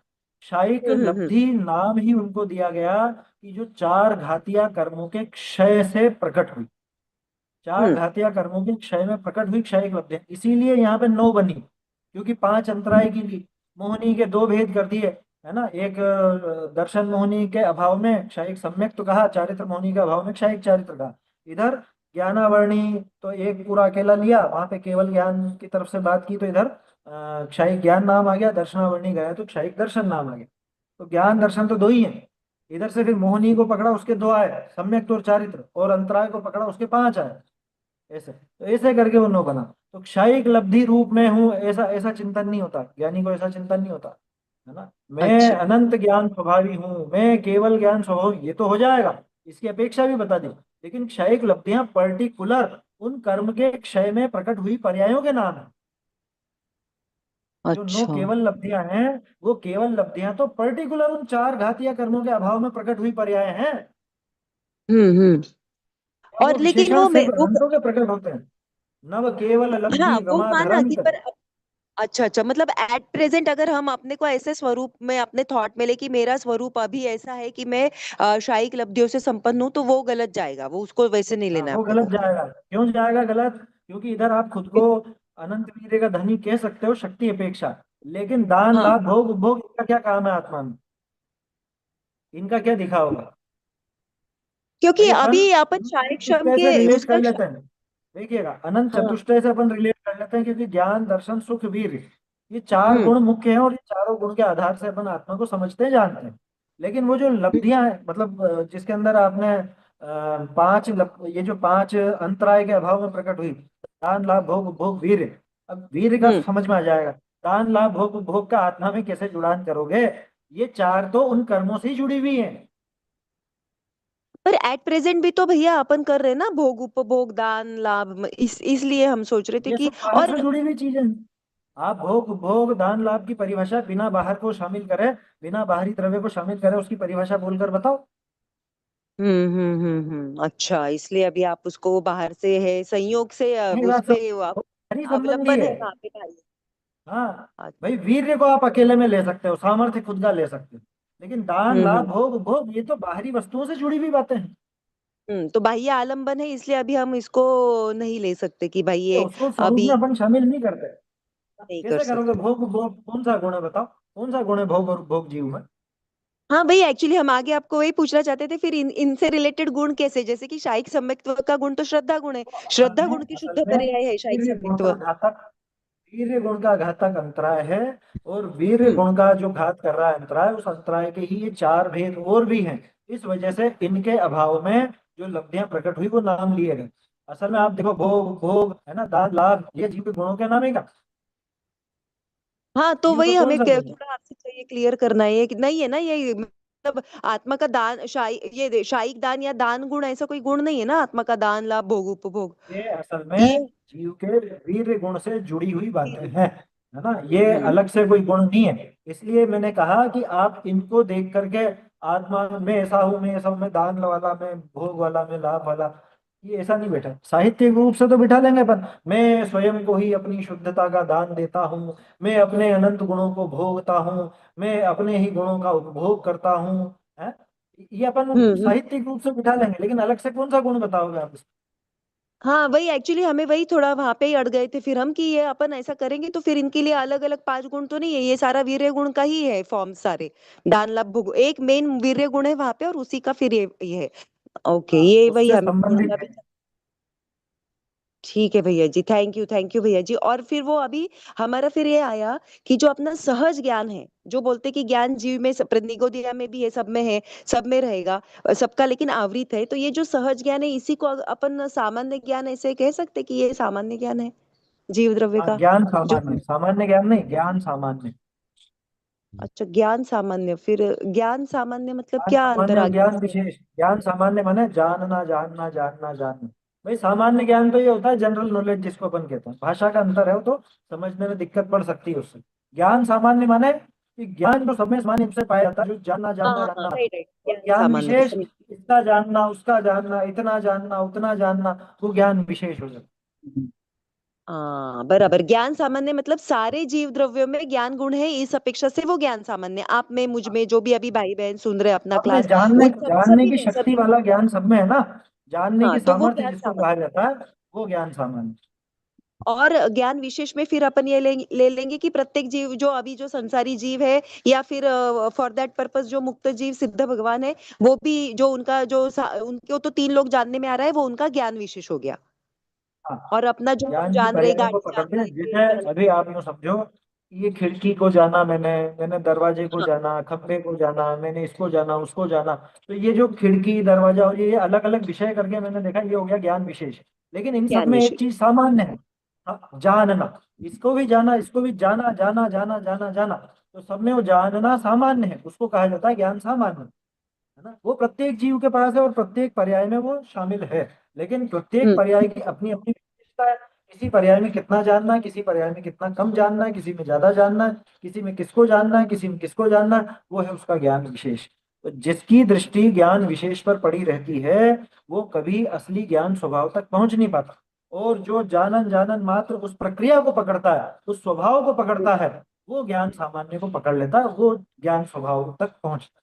[SPEAKER 1] क्षयिक
[SPEAKER 2] हम्म।
[SPEAKER 1] लब्धि नाम ही उनको दिया गया कि जो चार घातिया कर्मों के क्षय से प्रकट हुई, चार
[SPEAKER 2] हम्म।
[SPEAKER 1] घातिया कर्मों के क्षय में प्रकट हुई क्षयिक लब्धियां, इसीलिए यहाँ पे नौ बनी, क्योंकि पांच अंतराय की ली। मोहिनी के दो भेद कर दिए, है ना। एक दर्शन मोहिनी के अभाव में क्षयिक सम्यक तो कहा, चारित्र मोहिनी के अभाव में क्षयिक चारित्र कहा। इधर ज्ञानावर्णी तो एक पूरा अकेला लिया, वहां पे केवल ज्ञान की तरफ से बात की, तो इधर क्षयिक ज्ञान नाम आ गया, दर्शनावर्णी गया तो क्षयिक दर्शन नाम आ गया। तो ज्ञान दर्शन तो दो ही है। इधर से फिर मोहिनी को पकड़ा, उसके दो आए, सम्यक तो चारित्र, और अंतराय को पकड़ा, उसके पांच आए। ऐसे तो ऐसे करके वो नो बना। तो क्षयिक लब्धि रूप में हूँ, ऐसा ऐसा चिंतन नहीं होता, ज्ञानी को ऐसा चिंतन नहीं होता, है ना। मैं
[SPEAKER 2] अच्छा।
[SPEAKER 1] अनंत ज्ञान स्वभावी हूँ, मैं केवल ज्ञान स्वभाव, ये तो हो जाएगा, इसकी अपेक्षा भी बता दी। लेकिन क्षयिक लब्धियां पर्टिकुलर उन कर्म के क्षय में प्रकट हुई पर्यायों के नाम है। जो नो
[SPEAKER 2] अच्छा।
[SPEAKER 1] केवल लब्धियां हैं, वो केवल लब्धियां तो पर्टिकुलर उन चार घातीय कर्मों के अभाव में प्रकट हुई पर्याय हैं।
[SPEAKER 2] हम्म।
[SPEAKER 1] और वो
[SPEAKER 2] और लेकिन
[SPEAKER 1] विशेषण
[SPEAKER 2] वो
[SPEAKER 1] सिर्फ अनंतों के प्रकट होते हैं। नव केवल
[SPEAKER 2] हाँ
[SPEAKER 1] लब्धि
[SPEAKER 2] वो
[SPEAKER 1] गमा
[SPEAKER 2] माना
[SPEAKER 1] धरम।
[SPEAKER 2] कि पर अच्छा अच्छा, मतलब एट प्रेजेंट अगर हम अपने को ऐसे स्वरूप में अपने थॉट में ले कि मेरा स्वरूप अभी ऐसा है कि मैं शायिक लब्धियों से संपन्न हूँ, तो वो गलत जाएगा, वो उसको वैसे नहीं
[SPEAKER 1] हाँ
[SPEAKER 2] लेना है
[SPEAKER 1] वो
[SPEAKER 2] अपने
[SPEAKER 1] गलत
[SPEAKER 2] को।
[SPEAKER 1] जाएगा, क्यों जाएगा गलत? क्योंकि इधर आप खुद को अनंत वीर्य का धनी कह सकते हो शक्ति अपेक्षा, लेकिन दान
[SPEAKER 2] हाँ
[SPEAKER 1] लाभ भोग उपभोग इनका क्या काम है आत्मा में, इनका क्या दिखा होगा।
[SPEAKER 2] क्योंकि
[SPEAKER 1] भाई अपन
[SPEAKER 2] अभी अपन
[SPEAKER 1] अनंत
[SPEAKER 2] शायिक श्रम
[SPEAKER 1] चतुष्टय
[SPEAKER 2] के
[SPEAKER 1] से रिलेट कर
[SPEAKER 2] उसका
[SPEAKER 1] लेते हैं। देखिएगा, अनंत
[SPEAKER 2] हाँ।
[SPEAKER 1] चतुष्टय से अपन रिलेट कर लेते हैं, क्योंकि ज्ञान दर्शन सुख वीर, ये चार
[SPEAKER 2] हम्म।
[SPEAKER 1] गुण मुख्य हैं, और ये चारों गुण के आधार से अपन आत्मा को समझते हैं, जानते हैं। लेकिन वो जो लब्धियां हैं, मतलब जिसके अंदर आपने ये जो पांच अंतराय के अभाव में प्रकट हुई, दान लाभ भोग उपभोग वीर। अब वीर का
[SPEAKER 2] हम्म।
[SPEAKER 1] समझ में आ जाएगा, दान लाभ भोग उपभोग का आत्मा में कैसे जुड़ान करोगे। ये चार तो उन कर्मों से ही जुड़ी हुई हैं।
[SPEAKER 2] पर एट प्रेजेंट भी तो भैया अपन कर रहे हैं ना, भोग उपभोग दान लाभ, इसलिए हम सोच रहे थे
[SPEAKER 1] ये
[SPEAKER 2] कि।
[SPEAKER 1] सब बाहर
[SPEAKER 2] और
[SPEAKER 1] से जुड़ी हुई चीजें हैं। आप भोग भोग दान लाभ की परिभाषा बिना बाहर को शामिल करे, बिना बाहरी द्रव्य को शामिल करे, उसकी परिभाषा बोलकर बताओ।
[SPEAKER 2] अच्छा, इसलिए अभी आप उसको बाहर से है संयोग से
[SPEAKER 1] मेरी
[SPEAKER 2] उस
[SPEAKER 1] बात
[SPEAKER 2] पे
[SPEAKER 1] समझ, बाहरी संबंधी
[SPEAKER 2] अवलंबन
[SPEAKER 1] है।
[SPEAKER 2] है वहां पे भाई।
[SPEAKER 1] हाँ
[SPEAKER 2] अच्छा।
[SPEAKER 1] भाई, वीर्य को आप अकेले में ले सकते हो, सामर्थ्य खुद का ले सकते हो, लेकिन दान लाभ
[SPEAKER 2] हम्म।
[SPEAKER 1] भोग भोग ये तो बाहरी वस्तुओं से जुड़ी हुई बातें हैं।
[SPEAKER 2] तो बाह्य आलंबन है, इसलिए अभी हम इसको नहीं ले सकते कि भाई
[SPEAKER 1] ये
[SPEAKER 2] ये
[SPEAKER 1] उसको स्वरूप
[SPEAKER 2] अभी
[SPEAKER 1] में अपन शामिल नहीं करते।
[SPEAKER 2] नहीं कर
[SPEAKER 1] कैसे करोगे?
[SPEAKER 2] सकते।
[SPEAKER 1] भोग भोग कौन सा गुण है बताओ, कौन सा गुण है भोग और भोग जीव में?
[SPEAKER 2] हाँ भाई, एक्चुअली हम आगे आपको वही पूछना चाहते थे, फिर इनसे रिलेटेड गुण कैसे, जैसे कि शायिक सम्यक्त्व का गुण तो श्रद्धा गुण है,
[SPEAKER 1] तो
[SPEAKER 2] श्रद्धा गुण की
[SPEAKER 1] असल
[SPEAKER 2] शुद्ध
[SPEAKER 1] में
[SPEAKER 2] पर्याय है शायिक
[SPEAKER 1] वीर्य
[SPEAKER 2] सम्यक्त्व।
[SPEAKER 1] गुणप्रघातक, वीर्य गुण का घातक अंतराय है, और वीर्य
[SPEAKER 2] हम्म।
[SPEAKER 1] गुण का जो घात कर रहा है अंतराय, उस अंतराय के ही ये चार भेद और भी हैं। इस वजह से इनके अभाव में जो लब्धियां प्रकट हुई वो नाम लिए गए। असल में आप देखो, भोग भोग है ना, दान लाभ, ये जीव के गुणों के नाम है क्या?
[SPEAKER 2] हाँ, तो
[SPEAKER 1] जीव का
[SPEAKER 2] वही
[SPEAKER 1] कौन
[SPEAKER 2] हमें
[SPEAKER 1] सा गुण है?
[SPEAKER 2] थोड़ा आपसे चाहिए क्लियर करना है, ये कि नहीं है ना, ये मतलब आत्मा का दान शायिक दान या दान गुण ऐसा कोई गुण नहीं है ना, आत्मा का दान लाभ भोग उपभोग।
[SPEAKER 1] ये असल
[SPEAKER 2] ये
[SPEAKER 1] में जीव के वीर्य गुण से जुड़ी हुई बातें
[SPEAKER 2] धीरे।
[SPEAKER 1] हैं, है ना, ये
[SPEAKER 2] हम्म।
[SPEAKER 1] अलग से कोई गुण नहीं है। इसलिए मैंने कहा कि आप इनको देख करके आत्मा में ऐसा हूं, मैं ऐसा हूं, मैं दान वाला, मैं भोग वाला, मैं लाभ वाला, ये ऐसा नहीं बैठा। साहित्यिक रूप से तो बिठा लेंगे अपन, मैं स्वयं को ही अपनी शुद्धता का दान देता हूँ, मैं अपने अनंत गुणों को भोगता हूँ, मैं अपने ही गुणों का उपभोग करता हूँ, है। ये अपन
[SPEAKER 2] हम्म।
[SPEAKER 1] साहित्यिक रूप से बिठा लेंगे, लेकिन अलग से कौन सा गुण बताओगे आप?
[SPEAKER 2] हाँ, वही एक्चुअली हमें वही थोड़ा वहां पे ही अड़ गए थे फिर हम, कि ये अपन ऐसा करेंगे तो फिर इनके लिए अलग अलग 5 गुण तो नहीं है, ये सारा वीर्य गुण का ही है फॉर्म सारे। दान लाभ भोग एक मेन वीर्य गुण है वहां पे, और उसी का फिर ये है। ओके,
[SPEAKER 1] हाँ,
[SPEAKER 2] ये वही
[SPEAKER 1] उससे
[SPEAKER 2] हमें
[SPEAKER 1] संबंधित
[SPEAKER 2] दूसरा
[SPEAKER 1] है।
[SPEAKER 2] भी। ठीक है भैया जी, थैंक यू भैया जी। और फिर वो अभी हमारा फिर ये आया कि जो अपना सहज ज्ञान है, जो बोलते कि ज्ञान जीव में निगोदिया में भी है, सब में है, सब में रहेगा, सबका लेकिन आवृत है, तो ये जो सहज ज्ञान है इसी को अपन सामान्य ज्ञान ऐसे कह सकते कि ये सामान्य ज्ञान है जीव द्रव्य
[SPEAKER 1] हाँ,
[SPEAKER 2] का।
[SPEAKER 1] ज्ञान
[SPEAKER 2] जो
[SPEAKER 1] सामान्य, सामान्य ज्ञान नहीं, ज्ञान सामान्य।
[SPEAKER 2] अच्छा, ज्ञान सामान्य, फिर ज्ञान सामान्य मतलब
[SPEAKER 1] ज्ञान
[SPEAKER 2] क्या अंतर
[SPEAKER 1] सामान्य
[SPEAKER 2] आ
[SPEAKER 1] और
[SPEAKER 2] गया
[SPEAKER 1] ज्ञान
[SPEAKER 2] इसमें?
[SPEAKER 1] विशेष। ज्ञान सामान्य माने जानना जानना जानना जानना। भाई सामान्य ज्ञान तो ये होता है जनरल नॉलेज जिसको अपन कहते हैं, भाषा का अंतर है वो, तो समझने में दिक्कत पड़ सकती है उससे। ज्ञान सामान्य माने कि ज्ञान जो सब में सामान्य रूप से पाया जाता है, जो जानना
[SPEAKER 2] हाँ
[SPEAKER 1] जानना
[SPEAKER 2] हाँ हाँ,
[SPEAKER 1] जानना।
[SPEAKER 2] राइट राइट,
[SPEAKER 1] और
[SPEAKER 2] ज्ञान
[SPEAKER 1] ज्ञान
[SPEAKER 2] सामान्य
[SPEAKER 1] विशेष,
[SPEAKER 2] समझ।
[SPEAKER 1] इसका जानना, उसका जानना, इतना जानना, उतना जानना, वो ज्ञान विशेष हो जाता
[SPEAKER 2] हाँ बराबर, ज्ञान सामान्य मतलब सारे जीव द्रव्यों में ज्ञान गुण है, इस अपेक्षा से वो ज्ञान सामान्य, आप में मुझ
[SPEAKER 1] है।
[SPEAKER 2] में जो भी अभी भाई बहन सुन रहे हैं अपना
[SPEAKER 1] अपने
[SPEAKER 2] क्लास,
[SPEAKER 1] जानने
[SPEAKER 2] उन सब
[SPEAKER 1] जानने
[SPEAKER 2] सभी
[SPEAKER 1] की
[SPEAKER 2] में
[SPEAKER 1] शक्ति
[SPEAKER 2] सभी।
[SPEAKER 1] वाला ज्ञान सब में है ना, जानने
[SPEAKER 2] हाँ,
[SPEAKER 1] की
[SPEAKER 2] तो वो
[SPEAKER 1] सामर्थ्य
[SPEAKER 2] ज्ञान
[SPEAKER 1] जिसको कहा
[SPEAKER 2] सामान्य।
[SPEAKER 1] जाता है, वो ज्ञान सामान्य।
[SPEAKER 2] और ज्ञान विशेष में फिर अपन ये ले लेंगे कि प्रत्येक जीव जो अभी जो संसारी जीव है, या फिर फॉर दैट पर्पस जो मुक्त जीव सिद्ध भगवान है, वो भी जो उनका जो उनको तो 3 लोग जानने में आ रहा है, वो उनका ज्ञान विशेष हो गया।
[SPEAKER 1] हाँ,
[SPEAKER 2] और अपना जो हम
[SPEAKER 1] ज्ञान की
[SPEAKER 2] जान रहे,
[SPEAKER 1] पर्याय को
[SPEAKER 2] गाड़ी जान
[SPEAKER 1] पकड़ते हैं,
[SPEAKER 2] रहे,
[SPEAKER 1] जैसे
[SPEAKER 2] ट्रेन जान
[SPEAKER 1] अभी आप यूँ समझो कि ये खिड़की को जाना, मैंने दरवाजे को
[SPEAKER 2] रहे। हाँ,
[SPEAKER 1] जाना, खंभे को जाना, मैंने इसको जाना, उसको जाना। तो ये जो खिड़की दरवाजा और ये अलग अलग विषय करके मैंने देखा, ये हो गया ज्ञान विशेष। लेकिन इन सब
[SPEAKER 2] ज्ञान
[SPEAKER 1] में एक
[SPEAKER 2] विशेष।
[SPEAKER 1] चीज सामान्य है। हाँ, जानना। इसको भी जाना, इसको भी जाना, जाना जाना जाना जाना। तो सब में वो जानना सामान्य है, उसको कहा जाता है ज्ञान सामान्य, है ना। वो प्रत्येक जीव के पास है और प्रत्येक पर्याय में वो शामिल है। लेकिन प्रत्येक
[SPEAKER 2] हम्म।
[SPEAKER 1] पर्याय की अपनी अपनी विशेषता है। किसी पर्याय में कितना जानना है, किसी पर्याय में कितना कम जानना है, किसी में ज्यादा जानना है, किसी में किसको जानना है, किसी में किसको जानना है, वो है उसका ज्ञान विशेष। तो जिसकी दृष्टि ज्ञान विशेष पर पड़ी रहती है, वो कभी असली ज्ञान स्वभाव तक पहुंच नहीं पाता। और जो जानन जानन मात्र उस प्रक्रिया को पकड़ता है, उस स्वभाव को पकड़ता है, वो ज्ञान सामान्य को पकड़ लेता है, वो ज्ञान स्वभाव तक पहुंचता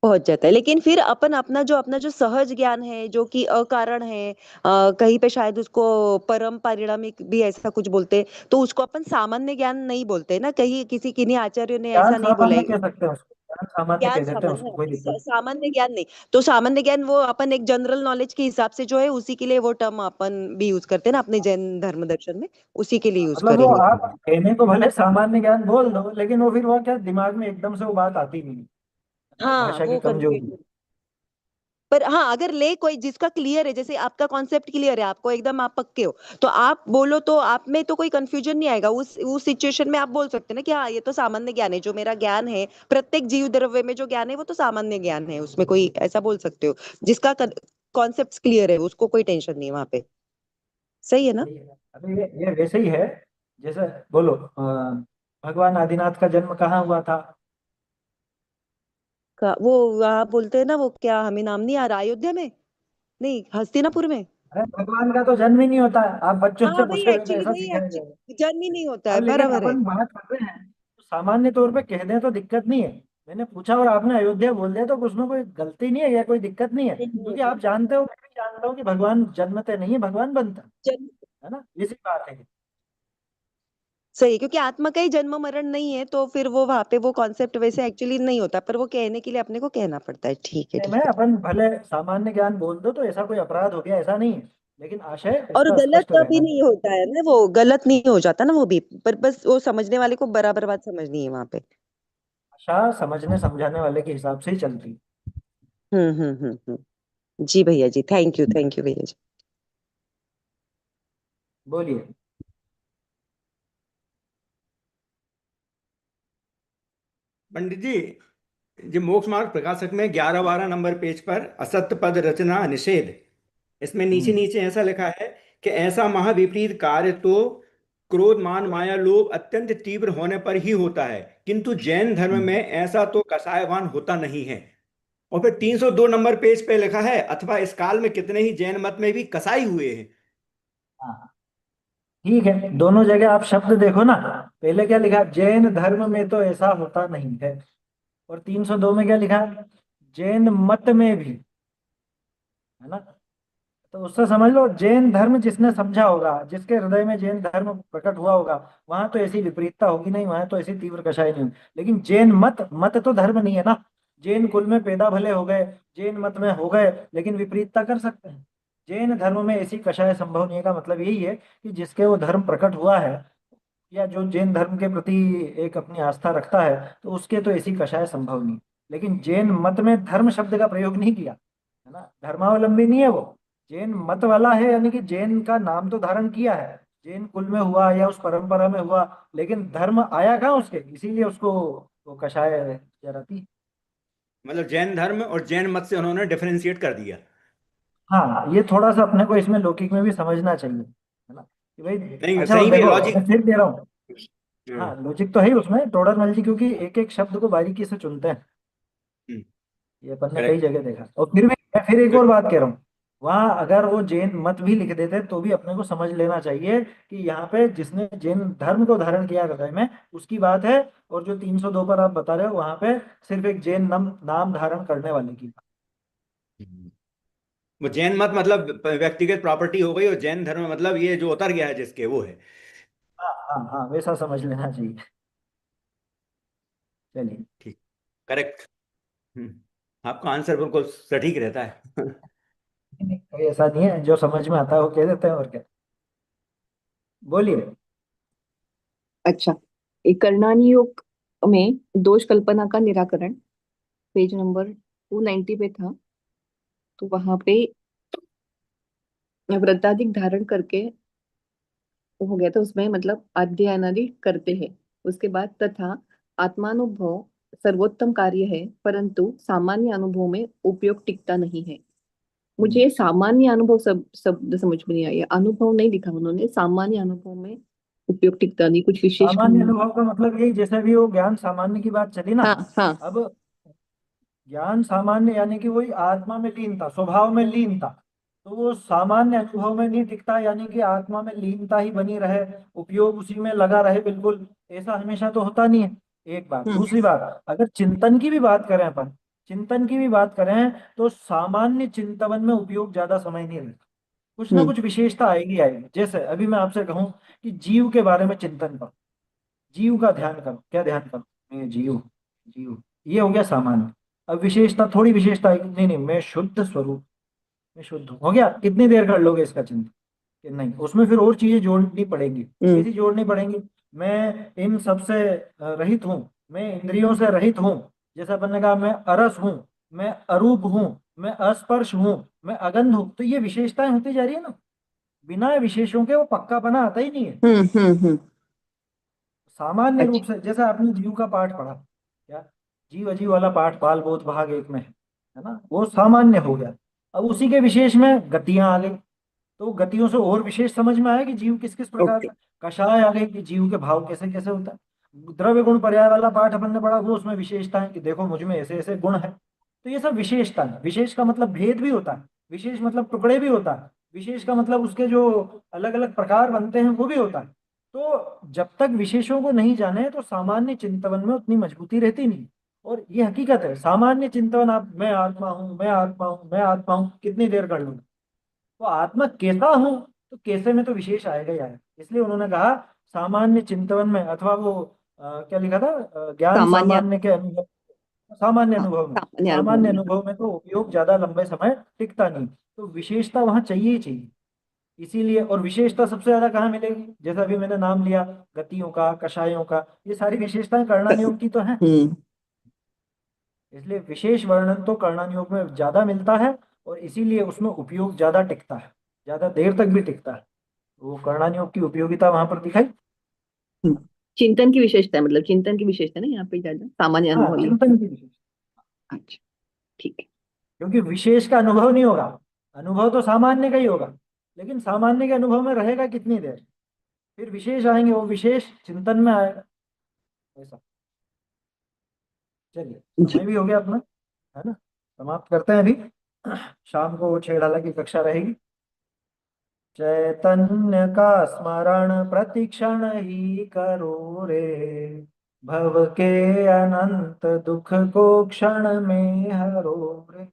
[SPEAKER 2] पहुंच जाता है, लेकिन फिर अपन अपना जो सहज ज्ञान है जो कि अकारण है, कहीं पे शायद उसको परम पारिणामिक भी ऐसा कुछ बोलते हैं, तो उसको अपन सामान्य ज्ञान नहीं बोलते ना, कहीं किसी किन्हीं आचार्यों ने
[SPEAKER 1] है। ज्ञान
[SPEAKER 2] ऐसा नहीं बोला
[SPEAKER 1] सामान्य
[SPEAKER 2] है।
[SPEAKER 1] कह सकते हैं उसको, ज्ञान सामान्य
[SPEAKER 2] ज्ञान
[SPEAKER 1] कह देते हैं
[SPEAKER 2] सामान्य,
[SPEAKER 1] उसको,
[SPEAKER 2] हाँ,
[SPEAKER 1] कोई दिक्कत
[SPEAKER 2] सामान्य ज्ञान नहीं। तो सामान्य ज्ञान वो अपन एक जनरल नॉलेज के हिसाब से जो है उसी के लिए वो टर्म अपन भी यूज करते हैं ना अपने जैन धर्म दर्शन में, उसी के लिए
[SPEAKER 1] नहीं।
[SPEAKER 2] यूज
[SPEAKER 1] मतलब वो
[SPEAKER 2] करेंगे।
[SPEAKER 1] आप कहने को भले सामान्य ज्ञान बोल दो, लेकिन वो फिर वो क्या, दिमाग में एकदम से वो बात आती नहीं है। वो
[SPEAKER 2] हाँ,
[SPEAKER 1] भाषा की
[SPEAKER 2] वो
[SPEAKER 1] कमजोरी है।
[SPEAKER 2] कंफ्यूजन। पर हाँ, अगर ले कोई जिसका क्लियर है, जैसे आपका कॉन्सेप्ट क्लियर है, आपको एकदम आप पक्के हो, तो आप बोलो तो आप में तो कोई कंफ्यूजन नहीं आएगा, उस सिचुएशन में आप बोल सकते हैं ना कि हाँ ये तो सामान्य ज्ञान है, जो मेरा ज्ञान है प्रत्येक जीव द्रव्य में जो ज्ञान है वो तो सामान्य ज्ञान है, उसमें कोई ऐसा बोल सकते हो जिसका कॉन्सेप्ट क्लियर है, उसको कोई टेंशन नहीं है वहां पे। सही है ना?
[SPEAKER 1] सही है। अभी ये वैसे ही है, जैसे बोलो भगवान आदिनाथ का जन्म कहाँ हुआ था?
[SPEAKER 2] वो वहाँ बोलते हैं ना, वो क्या हमें नाम नहीं आ रहा, अयोध्या में? नहीं, हस्तिनापुर में।
[SPEAKER 1] अरे भगवान का तो जन्म ही नहीं होता है, आप बच्चों
[SPEAKER 2] हाँ
[SPEAKER 1] से
[SPEAKER 2] भाई,
[SPEAKER 1] पूछे तो
[SPEAKER 2] एक्चुअली
[SPEAKER 1] ऐसा
[SPEAKER 2] वही
[SPEAKER 1] सिखाया जाएगा।
[SPEAKER 2] एक्चुअली जन्म ही नहीं होता है,
[SPEAKER 1] अब लेकिन
[SPEAKER 2] बराबर है।
[SPEAKER 1] अपन बात कर रहे हैं तो सामान्य तौर पे कह दें तो दिक्कत नहीं है। मैंने पूछा और आपने अयोध्या बोल दिया, तो उसमें कोई गलती नहीं है या कोई दिक्कत नहीं है, क्योंकि आप जानते हो, मैं भी जानता हूँ कि भगवान जन्मते नहीं है, भगवान बनता
[SPEAKER 2] जन्म
[SPEAKER 1] है ना, इसी बात है।
[SPEAKER 2] सही, क्योंकि आत्मा का ही जन्म मरण नहीं है, तो फिर वो वहां पे वो कॉन्सेप्ट वैसे एक्चुअली नहीं होता, पर वो कहने के लिए अपने को कहना पड़ता है। ठीक है
[SPEAKER 1] में
[SPEAKER 2] ठीक है।
[SPEAKER 1] अपन भले सामान्य ज्ञान बोल दो तो ऐसा कोई अपराध हो गया, ऐसा नहीं है। लेकिन आशय
[SPEAKER 2] और
[SPEAKER 1] उसका
[SPEAKER 2] गलत
[SPEAKER 1] स्पष्ट
[SPEAKER 2] भी
[SPEAKER 1] रहना
[SPEAKER 2] नहीं
[SPEAKER 1] चाहिए।
[SPEAKER 2] होता है ना, वो गलत नहीं हो जाता ना वो भी, पर बस वो समझने वाले को बराबर बात समझनी है वहां पे।
[SPEAKER 1] भाषा समझने समझाने वाले के हिसाब से ही चलती है।
[SPEAKER 2] जी भैया जी, थैंक यू भैया जी।
[SPEAKER 1] बोलिए।
[SPEAKER 3] पंडित जी, जी मोक्ष मार्ग प्रकाशक में 11-12 नंबर पेज पर असत्य पद रचना निषेध, इसमें नीचे
[SPEAKER 1] हम्म।
[SPEAKER 3] नीचे ऐसा लिखा है कि ऐसा महाविपरीत कार्य तो क्रोध मान माया लोभ अत्यंत तीव्र होने पर ही होता है, किंतु जैन धर्म में
[SPEAKER 1] हम्म।
[SPEAKER 3] ऐसा तो कसायवान होता नहीं है। और फिर 302 नंबर पेज पे लिखा है, अथवा इस काल में कितने ही जैन मत में भी कसाई हुए हैं।
[SPEAKER 1] हाँ, ठीक है, दोनों जगह आप शब्द देखो ना। पहले क्या लिखा, जैन धर्म में तो ऐसा होता नहीं है। और 302 में क्या लिखा, जैन मत में भी, है ना। तो उससे समझ लो, जैन धर्म जिसने समझा होगा, जिसके हृदय में जैन धर्म प्रकट हुआ होगा, वहां तो ऐसी विपरीतता होगी नहीं, वहां तो ऐसी तीव्र कषाय नहीं होगी। लेकिन जैन मत, मत तो धर्म नहीं है ना। जैन कुल में पैदा भले हो गए, जैन मत में हो गए, लेकिन विपरीतता कर सकते हैं। जैन धर्म में ऐसी कषाय संभव नहीं है का मतलब यही है कि जिसके वो धर्म प्रकट हुआ है, या जो जैन धर्म के प्रति एक अपनी आस्था रखता है, तो उसके तो ऐसी कषाय संभव नहीं। लेकिन जैन मत में धर्म शब्द का प्रयोग नहीं किया, है ना, धर्मावलंबी नहीं है वो। जैन मत वाला है, यानी कि जैन का नाम तो धारण किया है, जैन कुल में हुआ या उस परंपरा में हुआ, लेकिन धर्म आया कहाँ उसके, इसीलिए उसको वो कषाय जराती।
[SPEAKER 3] मतलब जैन धर्म और जैन मत से उन्होंने डिफरेंशिएट कर दिया।
[SPEAKER 1] हाँ, ये थोड़ा सा अपने को इसमें लौकिक में भी समझना चाहिए, है ना, कि भाई।
[SPEAKER 3] नहीं,
[SPEAKER 1] अच्छा, और
[SPEAKER 3] सही भी है
[SPEAKER 1] देखो
[SPEAKER 3] लॉजिक।
[SPEAKER 1] मैं फिर दे रहा हूँ।
[SPEAKER 3] हाँ।
[SPEAKER 1] हाँ, लॉजिक तो है ही उसमें, टोडरमल जी क्योंकि एक एक शब्द को बारीकी से चुनते हैं। ये अपन ने कई
[SPEAKER 3] करेक्ट।
[SPEAKER 1] जगह देखा। और फिर भी मैं फिर एक और बात कह रहा हूँ, वहां अगर वो जैन मत भी लिख देते तो भी अपने को समझ लेना चाहिए कि यहाँ पे जिसने जैन धर्म को धारण किया हृदय में, उसकी बात है। और जो 302 पर आप बता रहे हो, वहां पे सिर्फ एक जैन नाम धारण करने वाले की बात।
[SPEAKER 3] वो जैन मत मतलब व्यक्तिगत प्रॉपर्टी हो गई, और जैन धर्म मतलब ये जो उतर गया है जिसके, वो है।
[SPEAKER 1] हाँ हाँ हाँ, वैसा समझ लेना चाहिए। चलिए।
[SPEAKER 3] ठीक। करेक्ट। आपका आंसर बिल्कुल सटीक रहता है।
[SPEAKER 1] नहीं, नहीं, कोई ऐसा नहीं है, जो समझ में आता है वो कह देते हैं, और क्या। बोलिए।
[SPEAKER 4] अच्छा, एक करणानी योग में दोष कल्पना का निराकरण, पेज नंबर 290 पे था। तो वहां पे व्रताधिक धारण करके हो गया था, उसमें मतलब अध्ययनादि करते हैं। उसके बाद तथा आत्मानुभव सर्वोत्तम कार्य है, परंतु सामान्य अनुभव में उपयोग टिकता नहीं है। मुझे ये सामान्य अनुभव शब्द समझ में नहीं आया, अनुभव नहीं लिखा उन्होंने, सामान्य अनुभव में उपयोग टिकता नहीं, कुछ विशेष
[SPEAKER 1] सामान्य अनुभव का मतलब यही, जैसे भी वो ज्ञान सामान्य की बात चली ना।
[SPEAKER 4] हाँ हाँ।
[SPEAKER 1] अब ज्ञान सामान्य यानी कि वही आत्मा में लीनता, स्वभाव में लीनता। तो वो सामान्य अनुभव में नहीं टिकता, यानी कि आत्मा में लीनता ही बनी रहे, उपयोग उसी में लगा रहे बिल्कुल। ऐसा हमेशा तो होता नहीं है। एक बात,
[SPEAKER 4] हम्म
[SPEAKER 1] दूसरी बात, अगर चिंतन की भी बात करें अपन, चिंतन की भी बात करें, तो सामान्य चिंतन में उपयोग ज्यादा समय नहीं रहता। कुछ ना
[SPEAKER 4] हम्म
[SPEAKER 1] कुछ विशेषता आएगी आएगी। जैसे अभी मैं आपसे कहूं कि जीव के बारे में चिंतन करो, जीव का ध्यान करो, क्या ध्यान करो, मैं जीव, जीव, ये हो गया सामान्य। अब विशेषता, थोड़ी विशेषता आएगी, नहीं नहीं मैं शुद्ध स्वरूप, मैं शुद्ध हूँ, हो गया। कितनी देर कर लोगे इसका चिंतन, कि नहीं, उसमें फिर और चीजें जोड़नी पड़ेंगी।
[SPEAKER 4] हम्म
[SPEAKER 1] कैसी जोड़नी पड़ेंगी, मैं इन सबसे रहित हूँ, मैं इंद्रियों से रहित हूँ। जैसे अपन ने कहा, मैं अरस हूँ, मैं अरूप हूँ, मैं अस्पर्श हूँ, मैं अगंध हूँ। तो ये विशेषताएं होती जा रही है ना। बिना विशेषों के वो पक्का बना आता ही नहीं है।
[SPEAKER 4] हम्म।
[SPEAKER 1] सामान्य रूप
[SPEAKER 4] अच्छा।
[SPEAKER 1] से, जैसे आपने जीव का पाठ पढ़ा, क्या, जीव अजीव वाला पाठ, बाल बोध भाग एक में है ना, वो सामान्य हो गया। अब उसी के विशेष में गतियां आ गई, तो गतियों से और विशेष समझ में आया कि जीव किस किस प्रकार
[SPEAKER 4] ओके।
[SPEAKER 1] का। कषाय आ गई कि जीव के भाव कैसे कैसे होता है। द्रव्य गुण पर्याय वाला पाठ अपन ने पढ़ा, वो उसमें विशेषता है कि देखो मुझ में ऐसे ऐसे गुण है। तो ये सब विशेषता है। विशेष का मतलब भेद भी होता है, विशेष मतलब टुकड़े भी होता है, विशेष का मतलब उसके जो अलग अलग प्रकार बनते हैं वो भी होता है। तो जब तक विशेषों को नहीं जाने, तो सामान्य चिंतन में उतनी मजबूती रहती नहीं। और ये हकीकत है, सामान्य चिंतन, आप मैं आत्मा हूँ, मैं आत्मा हूँ, मैं आत्मा हूँ, कितनी देर कर लूंगा। तो आत्मा कैसा हूं, तो कैसे में तो विशेष आएगा ही आएगा। इसलिए उन्होंने कहा सामान्य चिंतन में, अथवा वो क्या लिखा था, ज्ञान
[SPEAKER 4] सामान्य।
[SPEAKER 1] सामान्य के अनुभव, सामान्य
[SPEAKER 4] हाँ,
[SPEAKER 1] अनुभव में।
[SPEAKER 4] सामान्य अनुभव
[SPEAKER 1] सामान्य
[SPEAKER 4] में।
[SPEAKER 1] अनुभव में तो उपयोग ज्यादा लंबे समय टिकता नहीं, तो विशेषता वहां चाहिए ही चाहिए। इसीलिए, और विशेषता सबसे ज्यादा कहाँ मिलेगी, जैसा अभी मैंने नाम लिया, गतियों का, कषायों का, ये सारी विशेषताएं कर्णन योग की तो हैं।
[SPEAKER 4] हम्म।
[SPEAKER 1] इसलिए विशेष वर्णन तो कर्णन योग में ज्यादा मिलता है, और इसीलिए उसमें उपयोग ज्यादा टिकता है, ज्यादा देर तक भी टिकता है। वो कर्णन योग की उपयोगिता वहां पर दिखाई।
[SPEAKER 4] हम्म। चिंतन की विशेषता है, मतलब चिंतन की विशेषता ना यहाँ पे ज्यादा, सामान्य
[SPEAKER 1] हाँ,
[SPEAKER 4] अनुभव ये।
[SPEAKER 1] चिंतन की विशेषता।
[SPEAKER 4] अच्छा, ठीक है।
[SPEAKER 1] क्योंकि विशेष का अनुभव नहीं होगा, अनुभव तो सामान्य का ही होगा, लेकिन सामान्य के अनुभव में रहेगा कितनी देर, फिर विशेष आएंगे, वो विशेष चिंतन में आएगा, ऐसा। चलिए, समय
[SPEAKER 4] जी।
[SPEAKER 1] भी हो गया अपना, है ना, समाप्त करते हैं अभी। शाम को 6 डाला की कक्षा रहेगी। चैतन्य का स्मरण प्रतिक्षण ही करो रे, भव के अनंत दुख को क्षण में हरो रे,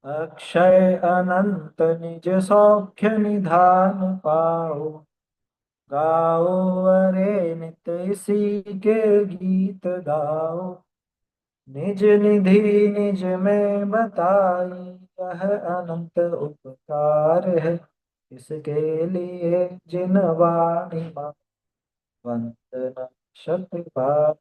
[SPEAKER 1] अक्षय अनंत निज सौख्य निधान पाओ, गाओ अरे नित्य इसी के गीत गाओ, निज निधि निज में बताई, यह अनंत उपकार है, इसके लिए जिन वाणी वंदना शत बार।